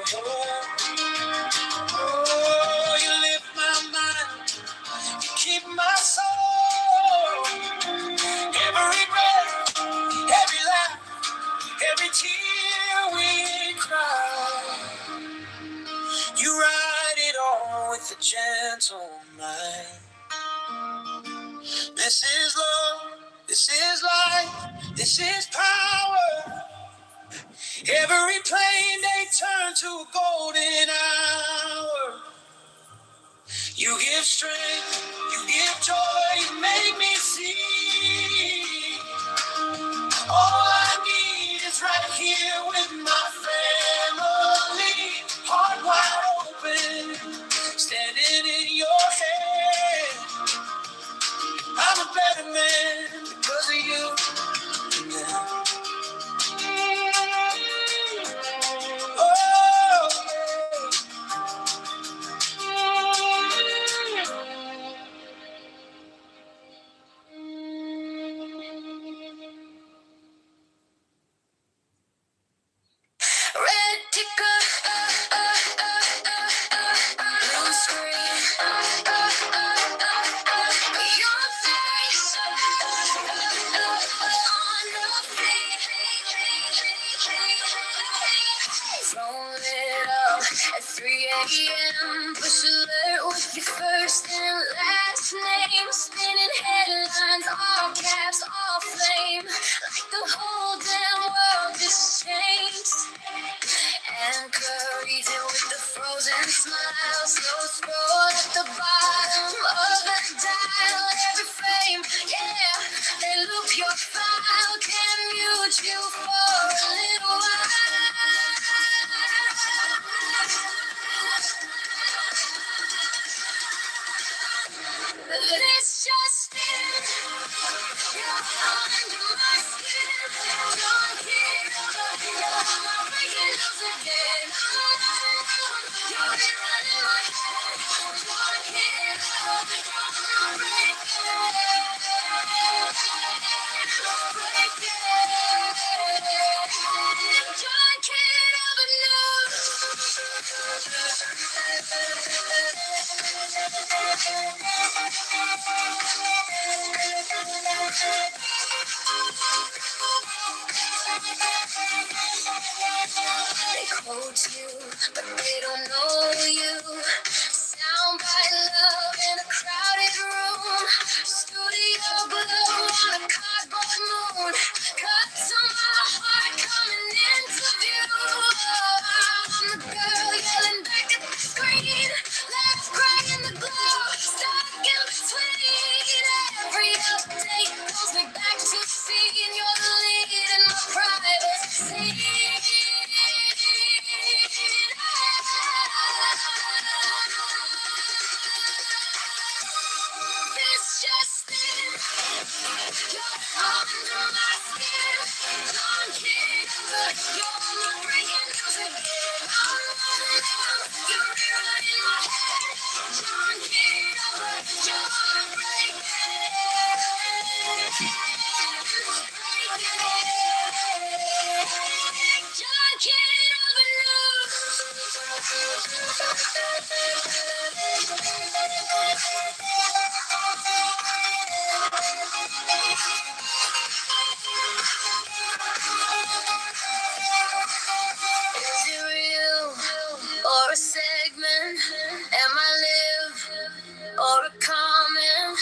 Oh, you lift my mind, you keep my soul. Every breath, every laugh, every tear we cry. You ride it all with a gentle mind. This is love, this is life, this is power. Every plain day turn to a golden hour. You give strength, you give joy, you make me see. All I need is right here with my family. Heart wide open, standing in your hand. I'm a better man because of you. Oh, red ticker, blue screen, your face on the feed. Roll it up at 3 a.m. Push alert with your first and last name. Spinning headlines, all caps, all flame. Like the whole damn world just changed. Anchor eating with the frozen smile. Slow scroll at the bottom of the dial. Every frame, yeah, they loop your file. Can mute you for a little while. It's just in, you're under my skin. Don't get over, you're breaking loose again. You're running my head. Don't get over, you're breaking. John can't ever They quote you, but they don't know you. Sound by love in a crowded room. Studio glow on a cardboard moon. Cuts on my heart coming into view. I'm the girl yelling back at the screen. Let's cry in the glow, stuck in between. Every update pulls me back to seeing you're the lead in my private scene. This just in, you're under my skin. Don't get you're not breaking news again. You're rewriting my head. Don't get you're breaking. John can't over Is it real or a segment? Am I live or a comment?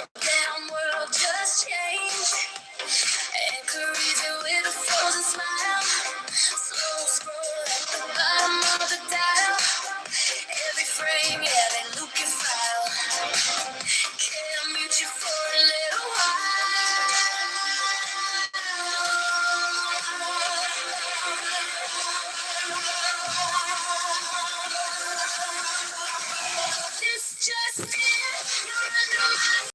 Damn world just changed. Anchors it with a frozen smile. Slow scroll at the bottom of the dial. Every frame, yeah, they look your file. Can't mute you for a little while. This just in, you're under my skin.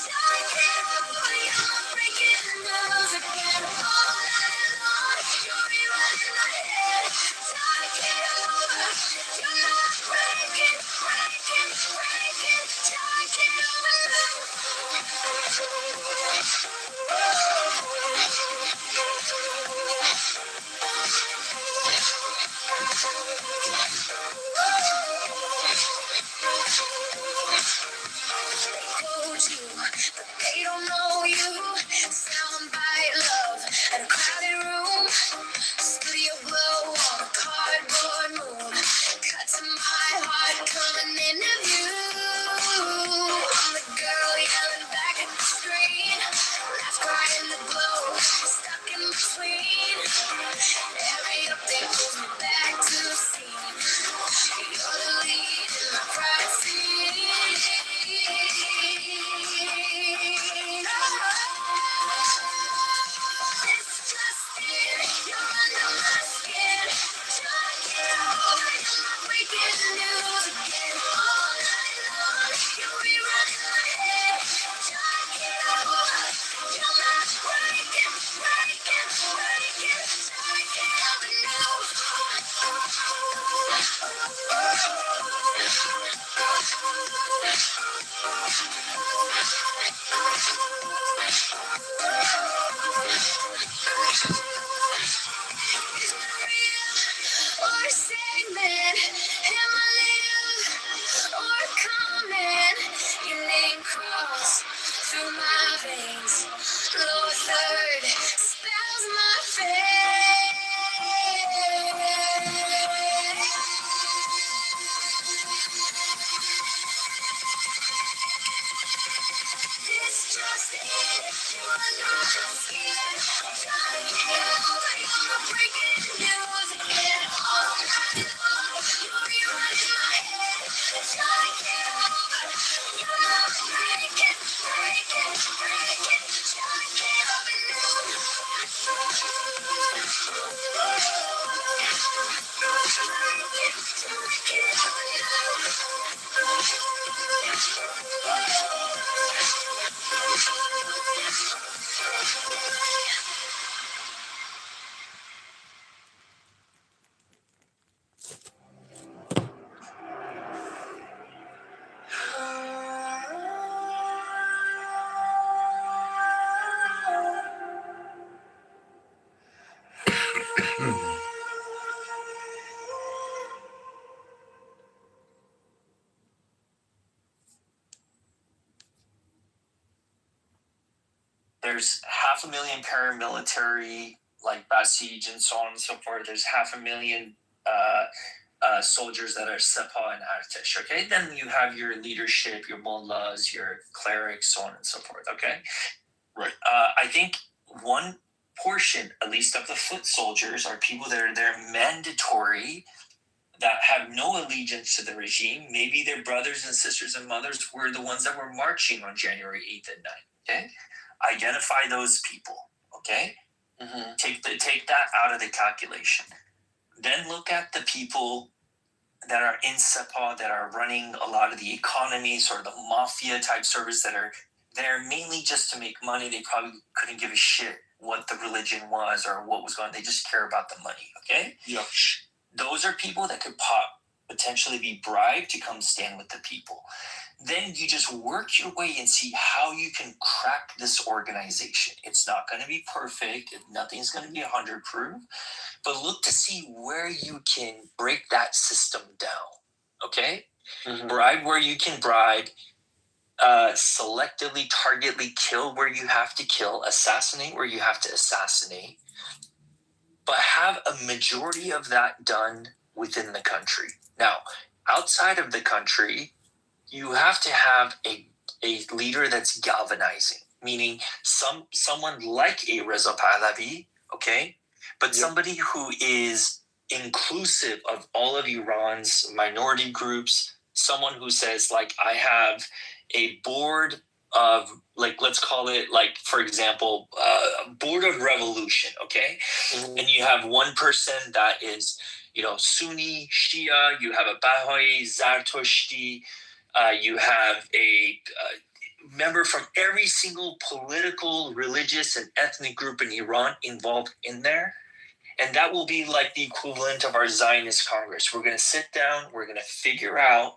Talking over, you're breaking news again. All night long, you're rewriting my head. Talking over, you're not breaking. Talking over you, but they don't know you. Soundbite love at a crowded room. Studio glow on a cardboard moon. Cut to my heart, coming into view. I'm the girl yelling back at the screen. Laughs cry in the glow, stuck in between. Every update pulls me back to the scene. You're the lead in my crowd scene. It's just in, you're under my skin. Talking over, you're not breaking news again. All night long, you're rerunning my head. Talking over, you're not breaking. Talking over or segment, am I live or coming? Your name crawls through my veins. Lower third spells my fate. It's just it, you're under my skin. Talking over, you're breaking news again. All night long, you're rewriting my head. Talking over, you're not breaking. Talking over There's 500,000 paramilitary, like Basij and so on and so forth. There's 500,000 soldiers that are Sepa and Artesh, okay? Then you have your leadership, your mullahs, your clerics, so on and so forth, okay? Right. I think one portion, at least of the foot soldiers, are people that are there mandatory, that have no allegiance to the regime. Maybe their brothers and sisters and mothers were the ones that were marching on January 8th and 9th, okay? Identify those people, okay? Mm-hmm. Take that out of the calculation. Then look at the people that are in Sepa, that are running a lot of the economy, sort of the mafia type service, that are there mainly just to make money. They probably couldn't give a shit what the religion was or what was going on. They just care about the money, okay? Yeah. Those are people that could potentially be bribed to come stand with the people. Then you just work your way and see how you can crack this organization. It's not going to be perfect. Nothing's going to be 100 proof. But look to see where you can break that system down, okay? Mm-hmm. Bribe where you can bribe. Selectively, targetedly kill where you have to kill. Assassinate where you have to assassinate. But have a majority of that done within the country. Now, outside of the country, you have to have a a leader that's galvanizing, meaning someone like a Reza Pahlavi, okay, but somebody who is inclusive of all of Iran's minority groups, someone who says, like, I have a board of, like, let's call it, like, for example, board of revolution, okay? Mm-hmm. And you have one person that is, Sunni, Shia, you have a Baha'i, Zarathushtri, you have a member from every single political, religious, and ethnic group in Iran involved in there. And that will be like the equivalent of our Zionist Congress. We're going to sit down, we're going to figure out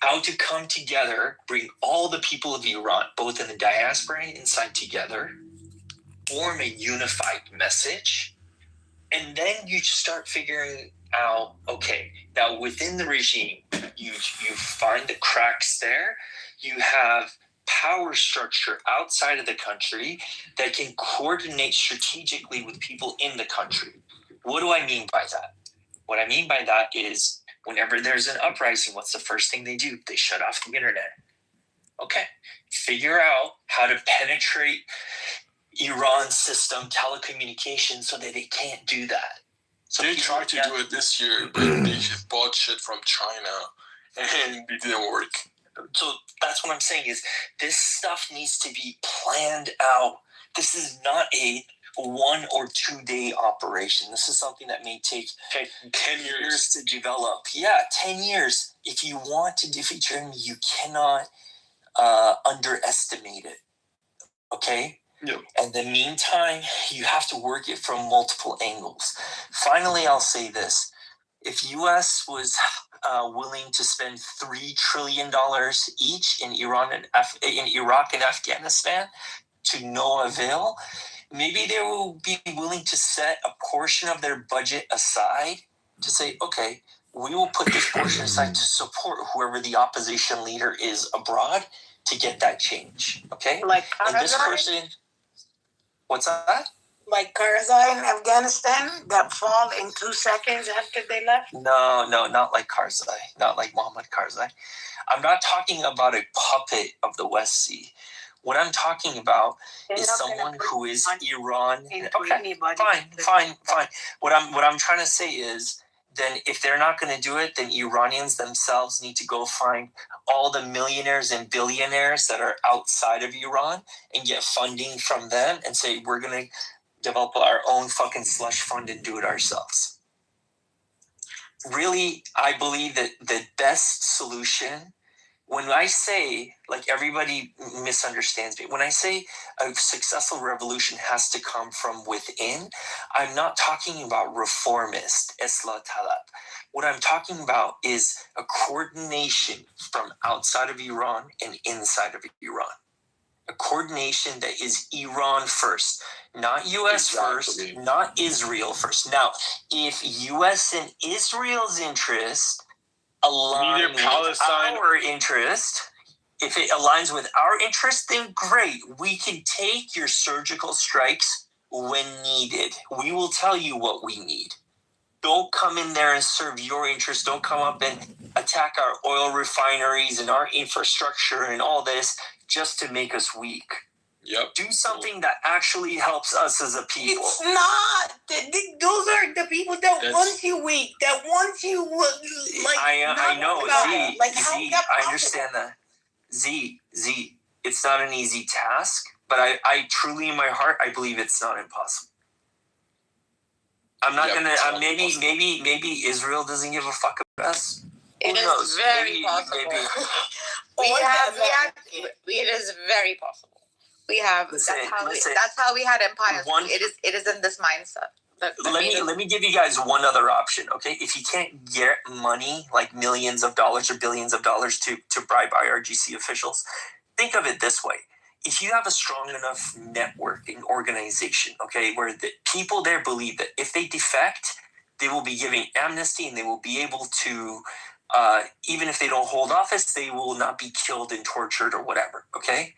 how to come together, bring all the people of Iran, both in the diaspora and inside together, form a unified message, and then you start figuring out, okay, now within the regime, you find the cracks there, you have power structure outside of the country that can coordinate strategically with people in the country. What do I mean by that? What I mean by that is whenever there's an uprising, what's the first thing they do? They shut off the internet. Okay, figure out how to penetrate Iran's system, telecommunications, so that they can't do that. So they tried to do it this year, but they bought shit from China, and it didn't work. So that's what I'm saying is this stuff needs to be planned out. This is not a 1 or 2 day operation. This is something that may take 10 years to develop. Yeah, 10 years. If you want to defeat your enemy, you cannot underestimate it. Okay? Yep. In the meantime, you have to work it from multiple angles. Finally, I'll say this. If U.S. was willing to spend $3 trillion each in Iraq and Afghanistan to no avail, maybe they will be willing to set a portion of their budget aside to say, okay, we will put this portion aside to support whoever the opposition leader is abroad to get that change. Okay? Like and this person, what's that? Like Karzai in Afghanistan that fall in 2 seconds after they left? No, not like Karzai. Not like Mohammad Karzai. I'm not talking about a puppet of the West Sea. What I'm talking about is someone who is Iran. Okay, fine. What I'm trying to say is, then if they're not going to do it, then Iranians themselves need to go find all the millionaires and billionaires that are outside of Iran and get funding from them and say, we're going to develop our own fucking slush fund and do it ourselves. Really, I believe that the best solution, when I say, like, everybody misunderstands me, when I say a successful revolution has to come from within, I'm not talking about reformist, Islah Talab. What I'm talking about is a coordination from outside of Iran and inside of Iran. A coordination that is Iran first, not U.S. first, not Israel first. Now, if U.S. and Israel's interest align with our interest, if it aligns with our interest, then great. We can take your surgical strikes when needed. We will tell you what we need. Don't come in there and serve your interest. Don't come up and attack our oil refineries and our infrastructure and all this just to make us weak. Yep. Do something that actually helps us as a people. It's not. Those are the people that want you weak, that want you like. I know. Z, like Z, I understand that. Z, it's not an easy task, but I truly in my heart, I believe it's not impossible. I'm not gonna. Maybe Israel doesn't give a fuck about us. It is very possible. It is very possible. We have. Listen, that's how we had empires. It is in this mindset. Let me give you guys one other option, okay? If you can't get money, like millions of dollars or billions of dollars to bribe IRGC officials, think of it this way. If you have a strong enough network and organization, okay, where the people there believe that if they defect, they will be giving amnesty and they will be able to, even if they don't hold office, they will not be killed and tortured or whatever, okay?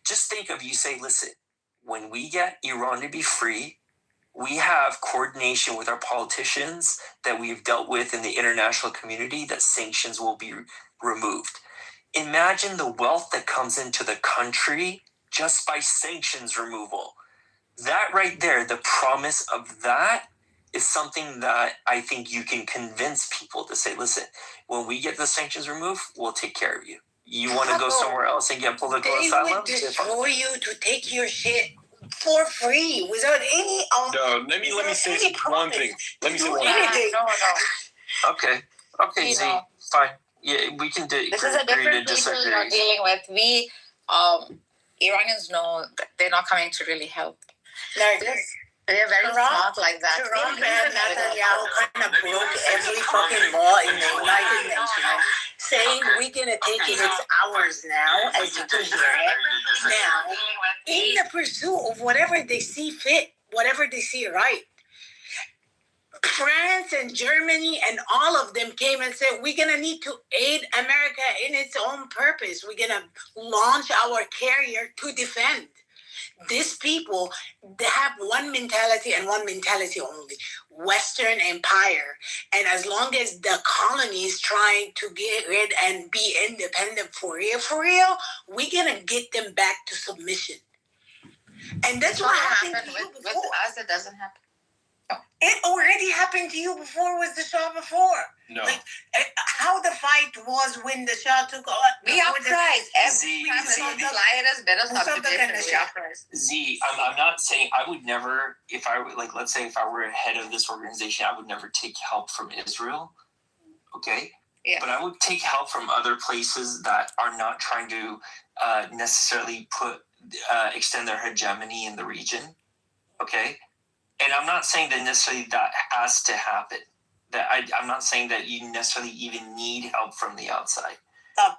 Just think of, you say, listen, when we get Iran to be free, we have coordination with our politicians that we've dealt with in the international community that sanctions will be removed. imagine the wealth that comes into the country just by sanctions removal. That right there, the promise of that is something that I think you can convince people to say, listen, when we get the sanctions removed, we'll take care of you. You want to go somewhere else and get political asylum? They would destroy you to take your shit for free without any. No, let me say one thing. Let me say one thing. No. Okay, Z, fine. Yeah, we can do. This is a different people you're dealing with. We, Iranians know that they're not coming to really help. They're very smart like that. Trump and Netanyahu kind of broke every fucking law in the United Nations, saying we're gonna take it. It's ours now, as you can hear it. Now, in the pursuit of whatever they see fit, whatever they see right, France and Germany and all of them came and said, we're going to need to aid America in its own purpose. We're going to launch our carrier to defend. These people, they have one mentality and one mentality only, Western Empire. And as long as the colony is trying to get rid and be independent for real, we're going to get them back to submission. And that's what happened to you before. With us, it doesn't happen. It already happened to you before with the Shah before. No. Like, how the fight was when the Shah took on. We are surprised. Every time the flyers better subjugation, we are surprised. Z, I'm not saying I would never, if I were, like, let's say if I were head of this organization, I would never take help from Israel. Okay? Yeah. But I would take help from other places that are not trying to necessarily extend their hegemony in the region. Okay? And I'm not saying that necessarily that has to happen. That I'm not saying that you necessarily even need help from the outside.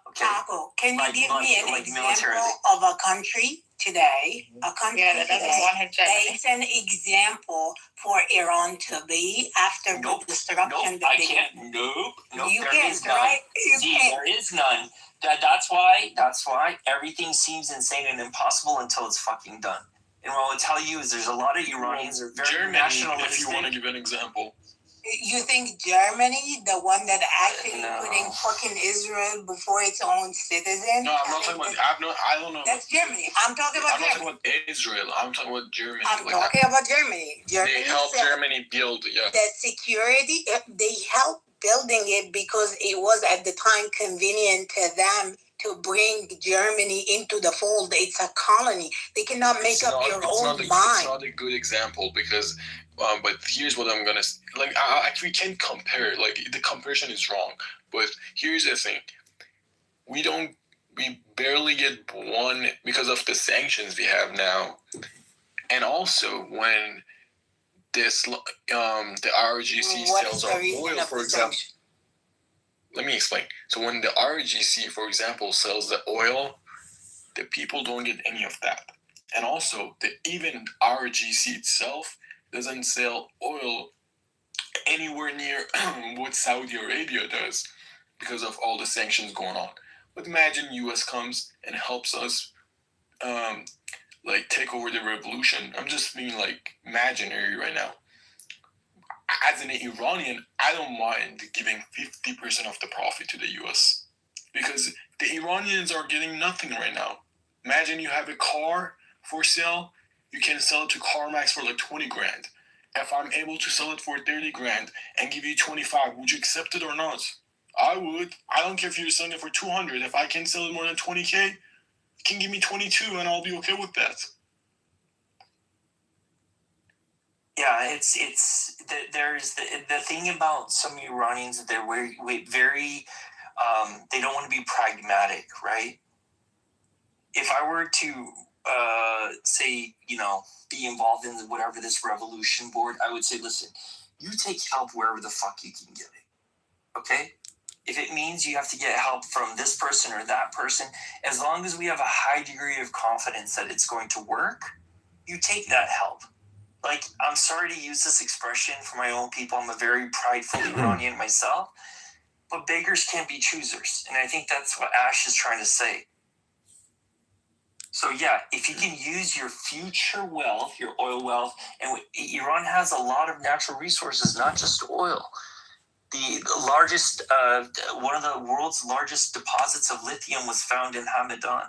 Okay. Taco, can you give me an example of a country today? A country that doesn't want hegemony. It's an example for Iran to be after the destruction. I can't. Nope. You there can't, is none. right? There is none. That's why everything seems insane and impossible until it's fucking done. And what I'll tell you is there's a lot of Iranians are very Germany, nationalistic. if you want to give an example. You think Germany, the one that actually putting fucking Israel before its own citizen? No, I'm not talking about. I don't know. That's Germany. I'm talking about. I'm not talking about Israel. I'm talking about Germany. I'm talking about Germany. They helped Germany build. Yeah. The security. They helped building it because it was at the time convenient to them to bring Germany into the fold. It's a colony. They cannot make up your own mind. It's not a good example because, but here's what I'm gonna like. We can't compare. Like the comparison is wrong. But here's the thing: we barely get one because of the sanctions we have now, and also when this the RGC sells our oil, for example. Let me explain. So when the RGC, for example, sells the oil, the people don't get any of that. And also, even RGC itself doesn't sell oil anywhere near what Saudi Arabia does because of all the sanctions going on. But imagine U.S. comes and helps us take over the revolution. I'm just being imaginary right now. As an Iranian, I don't mind giving 50% of the profit to the U.S. because the Iranians are getting nothing right now. Imagine you have a car for sale, you can sell it to CarMax for $20,000. If I'm able to sell it for $30,000 and give you 25, would you accept it or not? I would. I don't care if you're selling it for 200. If I can sell it more than 20K, you can give me 22 and I'll be okay with that. Yeah, there's the thing about some Iranians that they're very they don't want to be pragmatic, right? If I were to say, be involved in whatever this revolution board, I would say, listen, you take help wherever the fuck you can get it, okay? If it means you have to get help from this person or that person, as long as we have a high degree of confidence that it's going to work, you take that help. I'm sorry to use this expression for my own people. I'm a very prideful Iranian myself, but beggars can't be choosers. And I think that's what Ash is trying to say. So yeah, if you can use your future wealth, your oil wealth, and Iran has a lot of natural resources, not just oil. The largest, one of the world's largest deposits of lithium was found in Hamadan.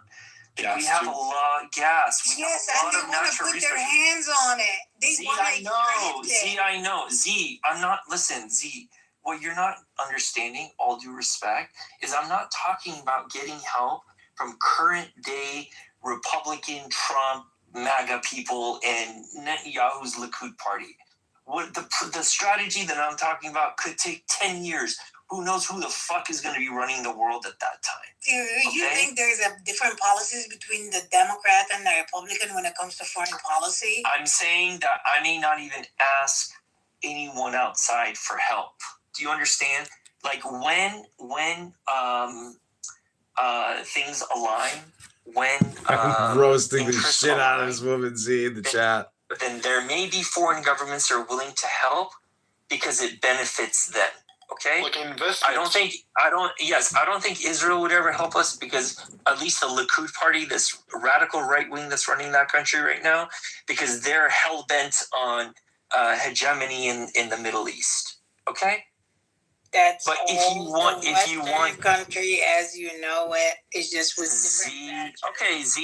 We have a lot of gas. We have a lot of natural resources. They want to put their hands on it. They want to extract it. I know. I'm not, listen, what you're not understanding, all due respect, is I'm not talking about getting help from current day Republican, Trump, MAGA people and Netanyahu's Likud party. What the strategy that I'm talking about could take 10 years. Who knows who the fuck is going to be running the world at that time? Do you think there's a different policies between the Democrat and the Republican when it comes to foreign policy? I'm saying that I may not even ask anyone outside for help. Do you understand? Like when things align, when roasting the shit out of this woman Z in the chat, then there may be foreign governments that are willing to help because it benefits them. Okay? Like investments. I don't think Israel would ever help us because at least the Likud party, this radical right wing that's running that country right now, because they're hell bent on hegemony in the Middle East. Okay? That's but if you want country as you know it, it's just with different. Okay, Z.